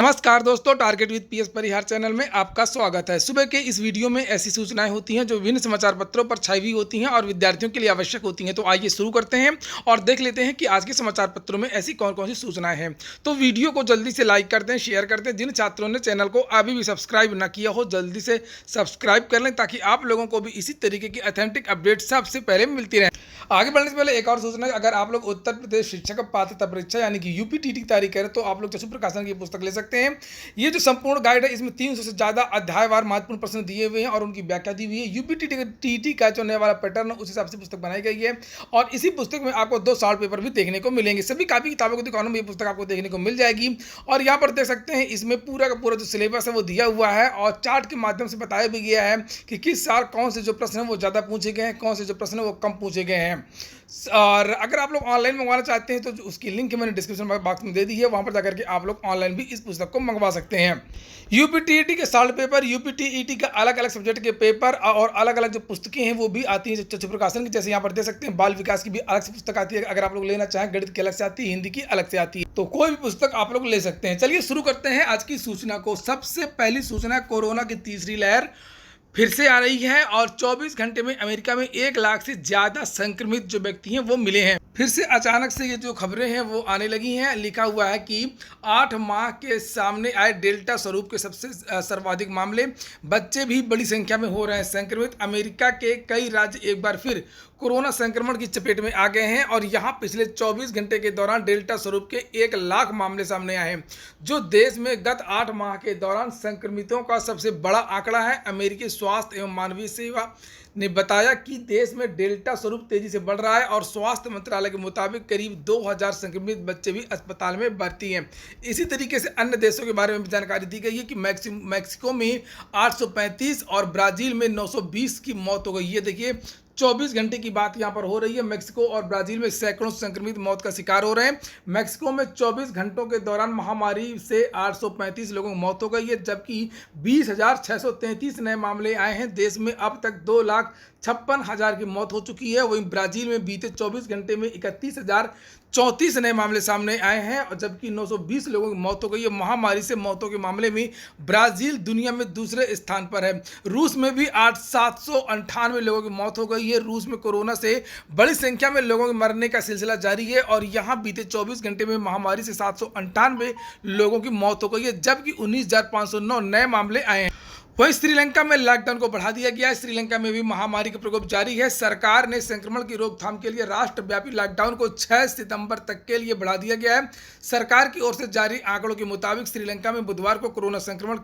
नमस्कार दोस्तों, target with PS Parihar channel में आपका स्वागत है। सुबह के इस वीडियो में ऐसी सूचनाएं होती हैं जो विभिन्न समाचार पत्रों पर छाई हुई होती हैं और विद्यार्थियों के लिए आवश्यक होती हैं। तो आइए शुरू करते हैं और देख लेते हैं कि आज के समाचार पत्रों में ऐसी कौन कौन सी सूचनाएं हैं। तो वीडियो को जल्दी से लाइक कर दें, शेयर कर दें। जिन छात्रों ने चैनल को अभी भी सब्सक्राइब न किया हो जल्दी से सब्सक्राइब कर लें ताकि आप लोगों को भी इसी तरीके की ऑथेंटिक अपडेट सबसे पहले मिलती रहे। आगे बढ़ने से पहले एक और सूचना, अगर आप लोग उत्तर प्रदेश शिक्षक पात्रता परीक्षा यानी कि यूपीटीटी की तैयारी करें तो आप लोग चक्षु प्रकाशन की पुस्तक ले सकते हैं। ये जो संपूर्ण गाइड है इसमें 300 से ज्यादा अध्यायवार महत्वपूर्ण प्रश्न दिए हुए हैं और उनकी व्याख्या दी हुई है। यूपीटीटी का जो नया वाला पैटर्न है उस हिसाब से पुस्तक बनाई गई है और इसी पुस्तक में आपको 2 शॉर्ट पेपर भी देखने को मिलेंगे। सभी कापी किताबों की दुकानों में ये पुस्तक आपको देखने को मिल जाएगी और यहाँ पर देख सकते हैं इसमें पूरा का पूरा जो सिलेबस है वो दिया हुआ है और चार्ट के माध्यम से बताया भी गया है कि किस साल कौन से जो प्रश्न है वो ज़्यादा पूछे गए हैं, कौन से जो प्रश्न है वो कम पूछे गए हैं। और अगर आप लोग ऑनलाइन मंगवाना चाहते हैं तो उसकी लिंक मैंने डिस्क्रिप्शन बॉक्स में दे दी है, वहाँ पर जाकर के आप लोग ऑनलाइन भी इस पुस्तक को मंगवा सकते हैं। यूपीटीईटी के शॉर्ट पेपर, यूपीटीईटी का अलग अलग सब्जेक्ट के पेपर और अलग अलग जो पुस्तकें हैं वो भी आती हैं चक्षु प्रकाशन की। जैसे यहाँ पर देख सकते हैं बाल विकास की भी अलग से पुस्तक आती है, अगर आप लोग लेना चाहें। गणित की अलग से आती है, हिंदी की अलग से आती है, तो कोई भी पुस्तक आप लोग ले सकते हैं। चलिए शुरू करते हैं आज की सूचना को। सबसे पहली सूचना, कोरोना की तीसरी लहर फिर से आ रही है और 24 घंटे में अमेरिका में 1 लाख से ज़्यादा संक्रमित जो व्यक्ति हैं वो मिले हैं। फिर से अचानक से ये जो खबरें हैं वो आने लगी हैं। लिखा हुआ है कि 8 माह के सामने आए डेल्टा स्वरूप के सबसे सर्वाधिक मामले, बच्चे भी बड़ी संख्या में हो रहे हैं संक्रमित। अमेरिका के कई राज्य एक बार फिर कोरोना संक्रमण की चपेट में आ गए हैं और यहाँ पिछले 24 घंटे के दौरान डेल्टा स्वरूप के 1 लाख मामले सामने आए हैं, जो देश में गत 8 माह के दौरान संक्रमितों का सबसे बड़ा आंकड़ा है। अमेरिकी स्वास्थ्य एवं मानवीय सेवा ने बताया कि देश में डेल्टा स्वरूप तेजी से बढ़ रहा है और स्वास्थ्य मंत्रालय के मुताबिक करीब 2000 संक्रमित बच्चे भी अस्पताल में भर्ती हैं। इसी तरीके से अन्य देशों के बारे में भी जानकारी दी गई है कि मैक्सिको में 835 और ब्राज़ील में 920 की मौत हो गई। ये देखिए 24 घंटे की बात यहाँ पर हो रही है। मैक्सिको और ब्राज़ील में सैकड़ों संक्रमित मौत का शिकार हो रहे हैं। मैक्सिको में 24 घंटों के दौरान महामारी से 835 लोगों की मौत हो गई है, जबकि 20,633 नए मामले आए हैं। देश में अब तक 2,56,000 की मौत हो चुकी है। वहीं ब्राज़ील में बीते 24 घंटे में 31,034 नए मामले सामने आए हैं और जबकि 920 लोगों की मौत हो गई है। महामारी से मौतों के मामले में ब्राज़ील दुनिया में दूसरे स्थान पर है। रूस में भी 798 लोगों की मौत हो गई है। रूस में कोरोना से बड़ी संख्या में लोगों के मरने का सिलसिला जारी है और यहां बीते 24 घंटे में महामारी से 798 लोगों की मौत हो गई है, जबकि 19,509 नए मामले आए हैं। वहीं श्रीलंका में लॉकडाउन को बढ़ा दिया गया है। श्रीलंका में भी महामारी का प्रकोप जारी है। सरकार ने संक्रमण की रोकथाम के लिए राष्ट्रव्यापी लॉकडाउन को 6 सितंबर तक के लिए बढ़ा दिया गया है। सरकार की ओर से जारी आंकड़ों के मुताबिक श्रीलंका में बुधवार को कोरोना संक्रमण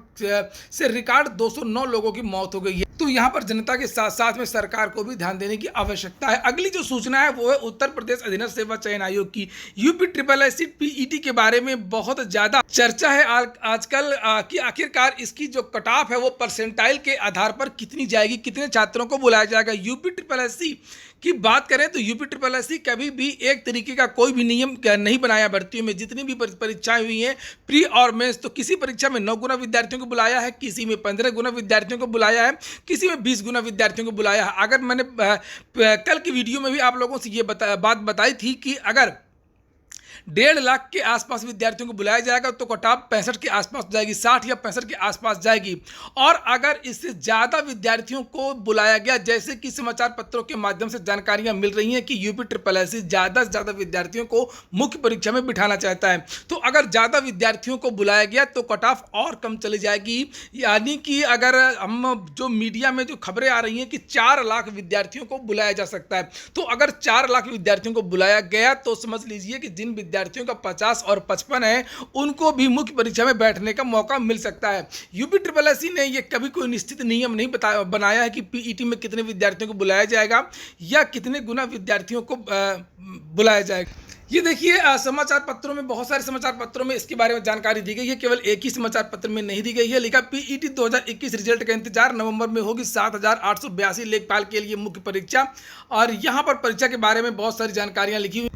से रिकॉर्ड 209 लोगों की मौत हो गई है। तो यहाँ पर जनता के साथ साथ में सरकार को भी ध्यान देने की आवश्यकता है। अगली जो सूचना है वो है उत्तर प्रदेश अधीनस्थ सेवा चयन आयोग की। यूपीएससी पीईटी के बारे में बहुत ज्यादा चर्चा है आजकल कि आखिरकार इसकी जो कट ऑफ है वो परसेंटाइल के आधार पर कितनी जाएगी, कितने छात्रों को बुलाया जाएगा। यूपीएससी की बात करें तो यूपीएससी कभी भी एक तरीके का कोई भी नियम नहीं बनाया भर्तियों में। जितनी भी परीक्षाएं हुई हैं प्री और मेंस, तो किसी परीक्षा में 9 गुना विद्यार्थियों को बुलाया है, किसी में 15 गुना विद्यार्थियों को बुलाया है, किसी में 20 गुना विद्यार्थियों को बुलाया है। अगर मैंने कल की वीडियो में भी आप लोगों से ये बात बताई थी कि अगर 1.5 लाख के आसपास विद्यार्थियों को बुलाया जाएगा तो कट ऑफ 65 के आसपास जाएगी, 60 या 65 के आसपास जाएगी। और अगर इससे ज़्यादा विद्यार्थियों को बुलाया गया, जैसे कि समाचार पत्रों के माध्यम से जानकारियां मिल रही हैं कि यूपीएससी ज़्यादा से ज़्यादा विद्यार्थियों को मुख्य परीक्षा में बिठाना चाहता है, तो अगर ज़्यादा विद्यार्थियों को बुलाया गया तो कट ऑफ और कम चली जाएगी। यानी कि अगर हम जो मीडिया में जो खबरें आ रही हैं कि 4 लाख विद्यार्थियों को बुलाया जा सकता है, तो अगर 4 लाख विद्यार्थियों को बुलाया गया तो समझ लीजिए कि जिन विद्यार्थियों का 50 और 55 है उनको भी मुख्य परीक्षा में बैठने का मौका मिल सकता है। यूपीएससी ने ये कभी कोई निश्चित नियम नहीं बनाया है कि पीईटी में कितने विद्यार्थियों को बुलाया जाएगा या कितने गुना विद्यार्थियों को बुलाया जाएगा। ये देखिए समाचार पत्रों में, बहुत सारे समाचार पत्रों में इसके बारे में जानकारी दी गई है, केवल एक ही समाचार पत्र में नहीं दी गई है। लिखा पीईटी 2021 रिजल्ट का इंतजार, नवंबर में होगी 7,882 लेखपाल के लिए मुख्य परीक्षा। और यहाँ पर परीक्षा के बारे में बहुत सारी जानकारियाँ लिखी हुई,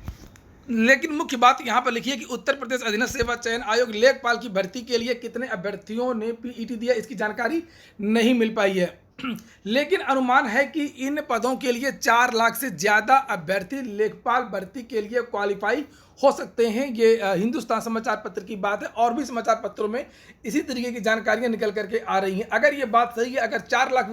लेकिन मुख्य बात यहाँ पर लिखी है कि उत्तर प्रदेश अधीनस्थ सेवा चयन आयोग लेखपाल की भर्ती के लिए कितने अभ्यर्थियों ने पीईटी दिया, इसकी जानकारी नहीं मिल पाई है। लेकिन अनुमान है कि इन पदों के लिए 4 लाख से ज़्यादा अभ्यर्थी लेखपाल भर्ती के लिए क्वालिफाई हो सकते हैं। ये हिंदुस्तान समाचार पत्र की बात है और भी समाचार पत्रों में इसी तरीके की जानकारियां निकल करके आ रही हैं। अगर ये बात सही है, अगर 4 लाख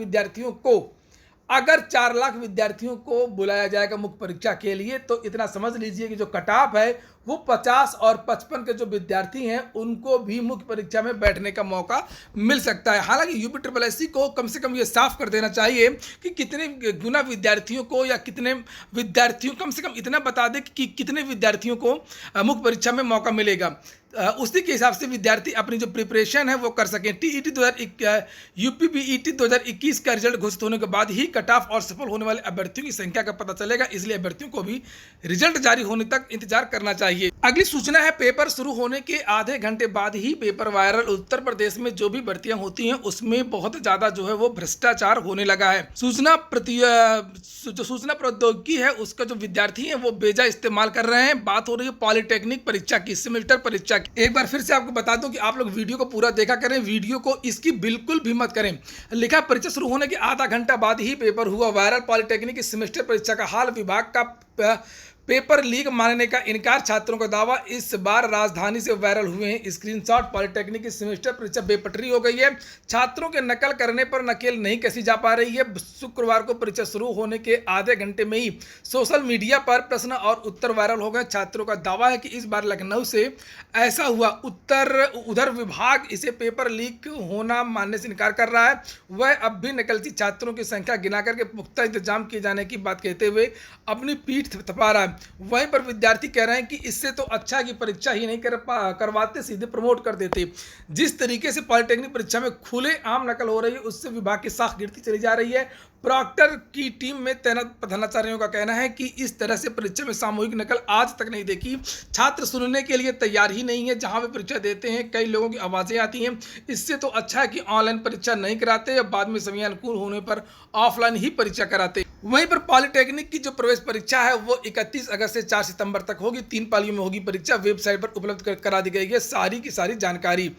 विद्यार्थियों को बुलाया जाएगा मुख्य परीक्षा के लिए, तो इतना समझ लीजिए कि जो कट ऑफ है वो 50 और 55 के जो विद्यार्थी हैं उनको भी मुख्य परीक्षा में बैठने का मौका मिल सकता है। हालांकि यूपीएससी को कम से कम ये साफ कर देना चाहिए कि कितने गुना विद्यार्थियों को या कितने विद्यार्थियों, कम से कम इतना बता दे कि कितने विद्यार्थियों को मुख्य परीक्षा में मौका मिलेगा। उसी के हिसाब से विद्यार्थी अपनी जो प्रिपरेशन है वो कर सकें। यूपीपीईटी 2021 का रिजल्ट घोषित होने के बाद ही कट ऑफ और सफल होने वाले अभ्यर्थियों की संख्या का पता चलेगा, इसलिए अभ्यर्थियों को भी रिजल्ट जारी होने तक इंतजार करना चाहिए। अगली सूचना है, पेपर शुरू होने के आधे घंटे बाद ही पेपर वायरल। उत्तर प्रदेश में जो भी भर्तियां होती हैं उसमें बहुत ज्यादा जो है वो भ्रष्टाचार होने लगा है। सूचना प्रौद्योगिकी है उसका जो विद्यार्थी है वो बेजा इस्तेमाल कर रहे हैं। बात हो रही है पॉलिटेक्निक परीक्षा की, सेमेस्टर परीक्षा की। एक बार फिर से आपको बता दूं कि आप लोग वीडियो को पूरा देखा करें, वीडियो को इसकी बिल्कुल भी मत करें। लिखा परीक्षा शुरू होने के आधा घंटा बाद ही पेपर हुआ वायरल। पॉलिटेक्निक की सेमेस्टर परीक्षा का हाल, विभाग का पेपर लीक मानने का इनकार, छात्रों का दावा। इस बार राजधानी से वायरल हुए हैं स्क्रीनशॉट। पॉलिटेक्निक की सेमेस्टर परीक्षा बेपटरी हो गई है। छात्रों के नकल करने पर नकेल नहीं कसी जा पा रही है। शुक्रवार को परीक्षा शुरू होने के आधे घंटे में ही सोशल मीडिया पर प्रश्न और उत्तर वायरल हो गए। छात्रों का दावा है कि इस बार लखनऊ से ऐसा हुआ। उधर विभाग इसे पेपर लीक होना मानने से इनकार कर रहा है। वह अब भी नकलची छात्रों की संख्या गिना करके पुख्ता इंतजाम किए जाने की बात कहते हुए अपनी पीठ थपथपा रहा है। वहीं पर विद्यार्थी कह रहे हैं कि इससे तो अच्छा कि परीक्षा ही नहीं करवाते, सीधे प्रमोट कर देते। जिस तरीके से पॉलिटेक्निक परीक्षा में खुले आम नकल हो रही है उससे विभाग की साख गिरती चली जा रही है। प्रॉक्टर की टीम में तैनात प्रधानाचार्यों का कहना है कि इस तरह से परीक्षा में सामूहिक नकल आज तक नहीं देखी। छात्र सुनने के लिए तैयार ही नहीं है। जहां वे परीक्षा देते हैं कई लोगों की आवाज़ें आती हैं, इससे तो अच्छा है कि ऑनलाइन परीक्षा नहीं कराते या बाद में समय अनुकूल होने पर ऑफलाइन ही परीक्षा कराते। वहीं पर पॉलिटेक्निक की जो प्रवेश परीक्षा है वो 31 अगस्त से 4 सितंबर तक होगी। 3 पालियों में होगी परीक्षा। वेबसाइट पर उपलब्ध करा दी गई है सारी की सारी जानकारी।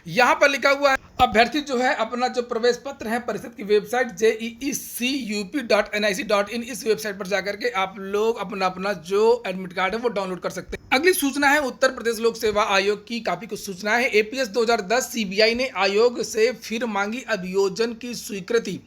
यहाँ पर लिखा हुआ है अभ्यर्थी जो है अपना जो प्रवेश पत्र है परिषद की वेबसाइट JEECUP.nic.in, इस वेबसाइट पर जाकर के आप लोग अपना जो एडमिट कार्ड है वो डाउनलोड कर सकते हैं। अगली सूचना है उत्तर प्रदेश लोक सेवा आयोग की। काफी कुछ सूचना है। APS 2010 CBI ने आयोग से फिर मांगी अभियोजन की स्वीकृति।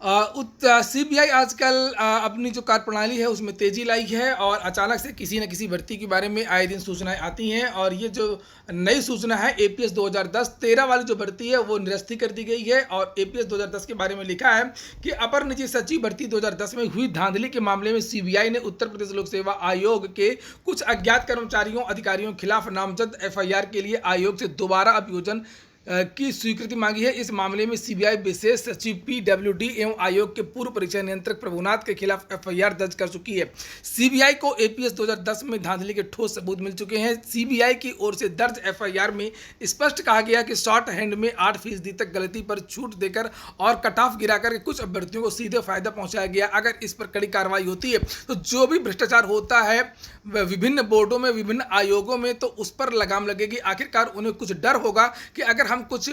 CBI आजकल अपनी जो कार्यप्रणाली है उसमें तेजी लाई है और अचानक से किसी न किसी भर्ती के बारे में आए दिन सूचनाएं आती हैं। और ये जो नई सूचना है APS 2010 13 वाली जो भर्ती है वो निरस्त कर दी गई है। और APS 2010 के बारे में लिखा है कि अपर निजी सचिव भर्ती 2010 में हुई धांधली के मामले में CBI ने उत्तर प्रदेश लोक सेवा आयोग के कुछ अज्ञात कर्मचारियों अधिकारियों के खिलाफ नामजद FIR के लिए आयोग से दोबारा अभियोजन की स्वीकृति मांगी है। इस मामले में CBI विशेष सचिव PWD एवं आयोग के पूर्व परीक्षा नियंत्रक प्रभुनाथ के खिलाफ FIR दर्ज कर चुकी है। CBI को APS 2010 में धांधली के ठोस सबूत मिल चुके हैं। CBI की ओर से दर्ज FIR में स्पष्ट कहा गया कि शॉर्ट हैंड में 8% तक गलती पर छूट देकर और कट ऑफ गिराकर कुछ अभ्यर्थियों को सीधे फायदा पहुंचाया गया। अगर इस पर कड़ी कार्रवाई होती है तो जो भी भ्रष्टाचार होता है विभिन्न बोर्डों में, विभिन्न आयोगों में, तो उस पर लगाम लगेगी। आखिरकार उन्हें कुछ डर होगा कि अगर हम कुछ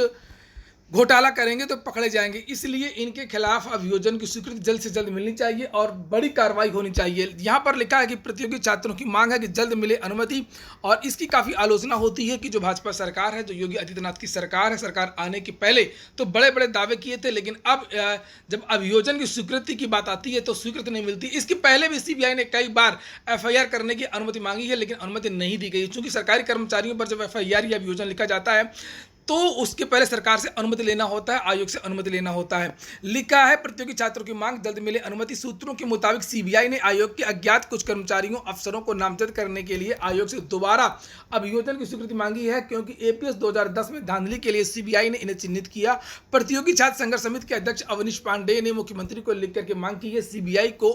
घोटाला करेंगे तो पकड़े जाएंगे। इसलिए इनके खिलाफ अभियोजन की स्वीकृति जल्द से जल्द मिलनी चाहिए और बड़ी कार्रवाई होनी चाहिए। यहाँ पर लिखा है कि प्रतियोगी छात्रों की मांग है कि जल्द मिले अनुमति। और इसकी काफ़ी आलोचना होती है कि जो भाजपा सरकार है, जो योगी आदित्यनाथ की सरकार है, सरकार आने के पहले तो बड़े बड़े दावे किए थे, लेकिन अब जब अभियोजन की स्वीकृति की बात आती है तो स्वीकृति नहीं मिलती। इसके पहले भी CBI ने कई बार FIR करने की अनुमति मांगी है, लेकिन अनुमति नहीं दी गई। चूँकि सरकारी कर्मचारियों पर जब FIR या अभियोजन लिखा जाता है तो उसके पहले सरकार से अनुमति लेना होता है, आयोग से अनुमति लेना होता है। लिखा है प्रतियोगी छात्रों की मांग जल्द मिले अनुमति। सूत्रों के मुताबिक CBI ने आयोग के अज्ञात कुछ कर्मचारियों अफसरों को नामजद करने के लिए आयोग से दोबारा अभियोजन की स्वीकृति मांगी है, क्योंकि APS 2010 में धांधली के लिए CBI ने इन्हें चिन्हित किया। प्रतियोगी छात्र संघर्ष समिति के अध्यक्ष अवनीश पांडेय ने मुख्यमंत्री को लिख करके मांग की है CBI को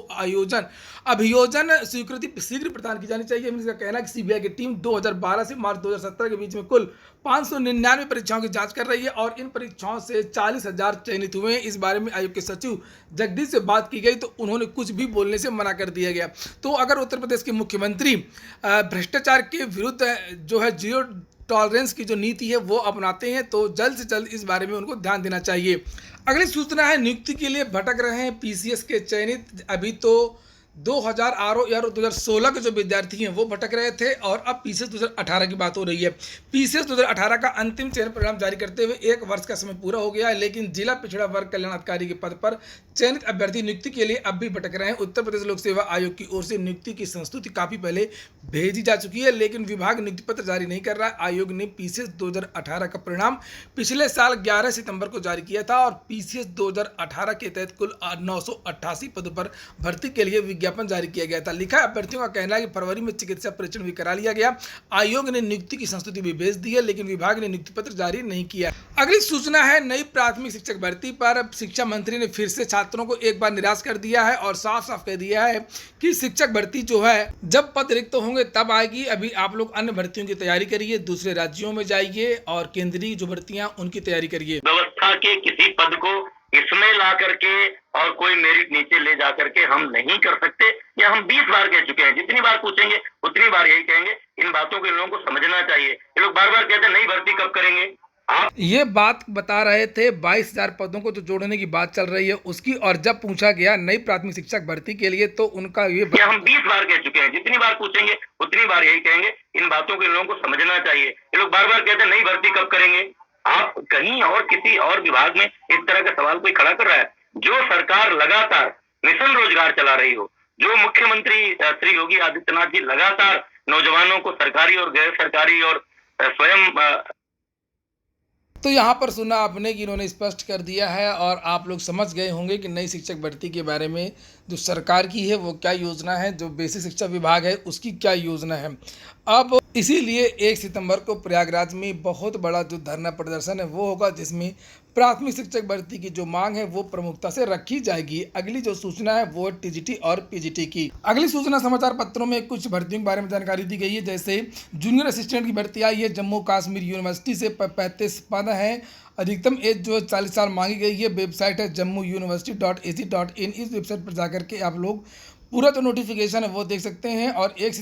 अभियोजन स्वीकृति शीघ्र प्रदान की जानी चाहिए। इनका कहना है कि CBI की टीम 2012 से मार्च 2017 के बीच में कुल 599 परीक्षाओं की जांच कर रही है और इन परीक्षाओं से 40,000 चयनित हुए हैं। इस बारे में आयोग के सचिव जगदीश से बात की गई तो उन्होंने कुछ भी बोलने से मना कर दिया गया। तो अगर उत्तर प्रदेश के मुख्यमंत्री भ्रष्टाचार के विरुद्ध जो है जीरो टॉलरेंस की जो नीति है वो अपनाते हैं, तो जल्द से जल्द इस बारे में उनको ध्यान देना चाहिए। अगली सूचना है, नियुक्ति के लिए भटक रहे हैं पीसीएस के चयनित। अभी तो 2000 आरओ या 2016 के जो विद्यार्थी हैं वो भटक रहे थे और अब पीसीएस 2018 की बात हो रही है। पीसीएस 2018 का अंतिम चयन परिणाम जारी करते हुए 1 वर्ष का समय पूरा हो गया है, लेकिन जिला पिछड़ा वर्ग कल्याण अधिकारी के पद पर चयनित अभ्यर्थी नियुक्ति के लिए अब भी भटक रहे हैं। उत्तर प्रदेश लोक सेवा आयोग की ओर से नियुक्ति की संस्तुति काफी पहले भेजी जा चुकी है, लेकिन विभाग नियुक्ति पत्र जारी नहीं कर रहा है। आयोग ने पीसीएस 2018 का परिणाम पिछले साल 11 सितंबर को जारी किया था और पीसीएस 2018 के तहत कुल 988 पदों पर भर्ती के लिए विज्ञापन जारी किया गया था। लिखा अभ्यर्थियों का कहना है कि फरवरी में चिकित्सा परीक्षण भी करा लिया गया। आयोग ने नियुक्ति की संस्तुति भी भेज दी है, लेकिन विभाग ने नियुक्ति पत्र जारी नहीं किया। अगली सूचना है, नई प्राथमिक शिक्षक भर्ती पर शिक्षा मंत्री ने फिर से छात्रों को एक बार निराश कर दिया है और साफ साफ कह दिया है कि शिक्षक भर्ती जो है जब पद रिक्त होंगे तब आएगी। अभी आप लोग अन्य भर्तियों की तैयारी करिए, दूसरे राज्यों में जाइए और केंद्रीय जो भर्तियां उनकी तैयारी करिए। व्यवस्था के किसी पद को इसमें ला करके और कोई मेरिट नीचे ले जा करके हम नहीं कर सकते। ये हम 20 बार कह चुके हैं, जितनी बार पूछेंगे उतनी बार यही कहेंगे। इन बातों को इन लोगों को समझना चाहिए। ये लोग बार बार कहते हैं नई भर्ती कब करेंगे। आप ये बात बता रहे थे 22,000 पदों को जो जोड़ने की बात चल रही है उसकी, और जब पूछा गया नई प्राथमिक शिक्षक भर्ती के लिए तो उनका ये हम 20 बार कह चुके हैं, जितनी बार पूछेंगे उतनी बार यही कहेंगे। इन बातों को इन लोगों को समझना चाहिए। ये लोग बार बार कहते हैं नई भर्ती कब करेंगे। आप कहीं और किसी और विभाग में इस तरह का सवाल कोई खड़ा कर रहा है। जो सरकार लगातार मिशन रोजगार चला रही हो, जो मुख्यमंत्री श्री योगी आदित्यनाथ जी लगातार नौजवानों को सरकारी और गैर सरकारी और स्वयं तो यहाँ पर सुना आपने कि इन्होंने स्पष्ट कर दिया है और आप लोग समझ गए होंगे कि नई शिक्षक भर्ती के बारे में जो सरकार की है वो क्या योजना है, जो बेसिक शिक्षा विभाग है उसकी क्या योजना है। अब इसीलिए 1 सितंबर को प्रयागराज में बहुत बड़ा जो धरना प्रदर्शन है वो होगा, जिसमें प्राथमिक शिक्षक भर्ती की जो मांग है वो प्रमुखता से रखी जाएगी। अगली जो सूचना है वो टीजीटी और पीजीटी की। अगली सूचना समाचार पत्रों में कुछ भर्तियों के बारे में जानकारी दी गई है, जैसे जूनियर असिस्टेंट की भर्ती आई है। जम्मू कश्मीर यूनिवर्सिटी से 35 पद हैं। अधिकतम एज जो 40 साल मांगी गई है। वेबसाइट है jammuuniversity.ac.in। इस वेबसाइट पर जाकर के आप लोग पूरा जो नोटिफिकेशन है वो देख सकते हैं और 1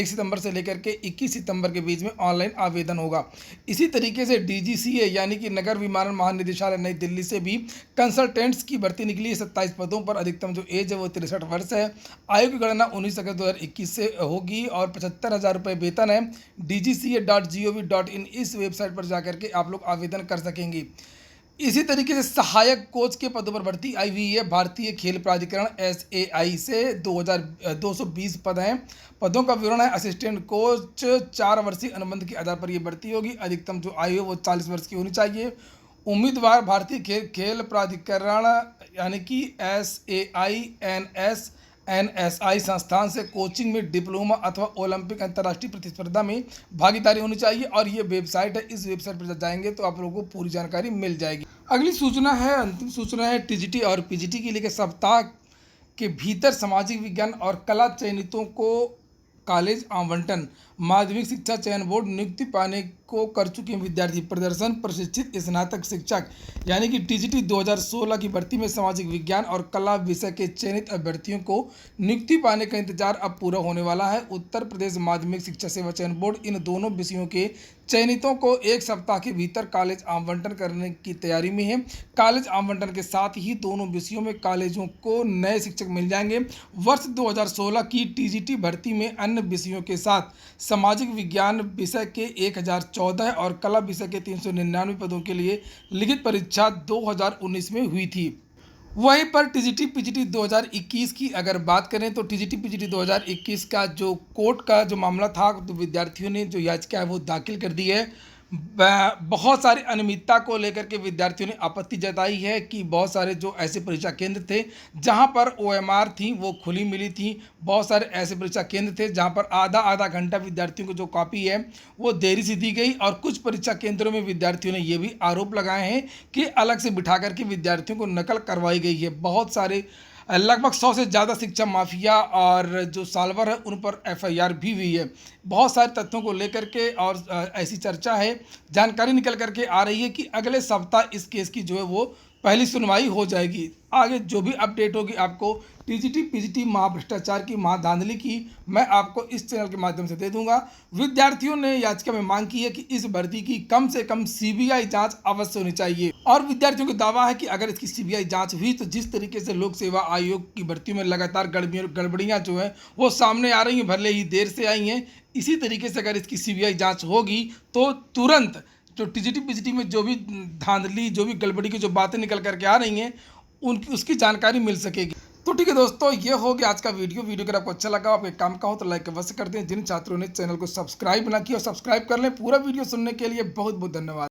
सितंबर से लेकर के 21 सितंबर के बीच में ऑनलाइन आवेदन होगा। इसी तरीके से डीजीसीए यानी कि नगर विमानन महानिदेशालय नई दिल्ली से भी कंसल्टेंट्स की भर्ती निकली है। 27 पदों पर अधिकतम जो एज है वो 63 वर्ष है। आयु की गणना 19 अगस्त 2021 से होगी और 75,000 रुपये वेतन है। dgca.gov.in इस वेबसाइट पर जाकर के आप लोग आवेदन कर सकेंगे। इसी तरीके से सहायक कोच के पदों पर भर्ती आई हुई है। भारतीय खेल प्राधिकरण SAI से 220 पद हैं। पदों का विवरण है, असिस्टेंट कोच 4 वर्षीय अनुबंध के आधार पर ये भर्ती होगी। अधिकतम जो आयु है वो 40 वर्ष की होनी चाहिए। उम्मीदवार भारतीय खेल प्राधिकरण यानी कि SAI-NSI संस्थान से कोचिंग में डिप्लोमा अथवा ओलंपिक अंतर्राष्ट्रीय प्रतिस्पर्धा में भागीदारी होनी चाहिए और ये वेबसाइट है। इस वेबसाइट पर जाएंगे तो आप लोगों को पूरी जानकारी मिल जाएगी। अगली सूचना है, अंतिम सूचना है टीजीटी और पीजीटी के लिए। सप्ताह के भीतर सामाजिक विज्ञान और कला चयनितों को कॉलेज आवंटन। माध्यमिक शिक्षा चयन बोर्ड नियुक्ति पाने को कर चुके हैं विद्यार्थी। प्रदर्शन प्रशिक्षित स्नातक शिक्षक यानी कि टीजीटी 2016 की भर्ती में सामाजिक विज्ञान और कला विषय के चयनित अभ्यर्थियों को नियुक्ति पाने का इंतजार अब पूरा होने वाला है। उत्तर प्रदेश माध्यमिक शिक्षा सेवा चयन बोर्ड इन दोनों विषयों के चयनितों को 1 सप्ताह के भीतर कॉलेज आवंटन करने की तैयारी में है। कॉलेज आवंटन के साथ ही दोनों विषयों में कॉलेजों को नए शिक्षक मिल जाएंगे। वर्ष 2016 की टीजीटी भर्ती में अन्य विषयों के साथ सामाजिक विज्ञान विषय के 1014 और कला विषय के 399 पदों के लिए लिखित परीक्षा 2019 में हुई थी। वहीं पर टीजीटी पीजीटी 2021 की अगर बात करें तो टीजीटी पीजीटी 2021 का जो कोर्ट का जो मामला था, तो विद्यार्थियों ने जो याचिका है वो दाखिल कर दी है। बहुत सारी अनियमितता को लेकर के विद्यार्थियों ने आपत्ति जताई है कि बहुत सारे जो ऐसे परीक्षा केंद्र थे जहां पर OMR थी वो खुली मिली थी। बहुत सारे ऐसे परीक्षा केंद्र थे जहां पर आधा घंटा विद्यार्थियों को जो कॉपी है वो देरी से दी गई और कुछ परीक्षा केंद्रों में विद्यार्थियों ने ये भी आरोप लगाए हैं कि अलग से बिठा करके विद्यार्थियों को नकल करवाई गई है। बहुत सारे लगभग 100 से ज़्यादा शिक्षा माफिया और जो साल्वर है उन पर FIR भी हुई है। बहुत सारे तथ्यों को लेकर के और ऐसी चर्चा है, जानकारी निकल करके आ रही है कि अगले सप्ताह इस केस की जो है वो पहली सुनवाई हो जाएगी। आगे जो भी अपडेट होगी आपको टीजीटी पीजीटी महाभ्रष्टाचार की महाधांधली की मैं आपको इस चैनल के माध्यम से दे दूंगा। विद्यार्थियों ने याचिका में मांग की है कि इस भर्ती की कम से कम सीबीआई जांच अवश्य होनी चाहिए और विद्यार्थियों का दावा है कि अगर इसकी सीबीआई जांच हुई तो जिस तरीके से लोक सेवा आयोग की भर्तियों में लगातार गड़बड़ियां जो है वो सामने आ रही हैं, भले ही देर से आई हैं, इसी तरीके से अगर इसकी सीबीआई जांच होगी तो तुरंत जो टीजीटी पीजीटी में जो भी धांधली जो भी गड़बड़ी की जो बातें निकल करके आ रही हैं उनकी उसकी जानकारी मिल सकेगी। तो ठीक है दोस्तों, ये हो गया आज का वीडियो अगर आपको अच्छा लगा, आपके काम का हो तो लाइक अवश्य कर दें। जिन छात्रों ने चैनल को सब्सक्राइब ना किया सब्सक्राइब कर लें। पूरा वीडियो सुनने के लिए बहुत बहुत धन्यवाद।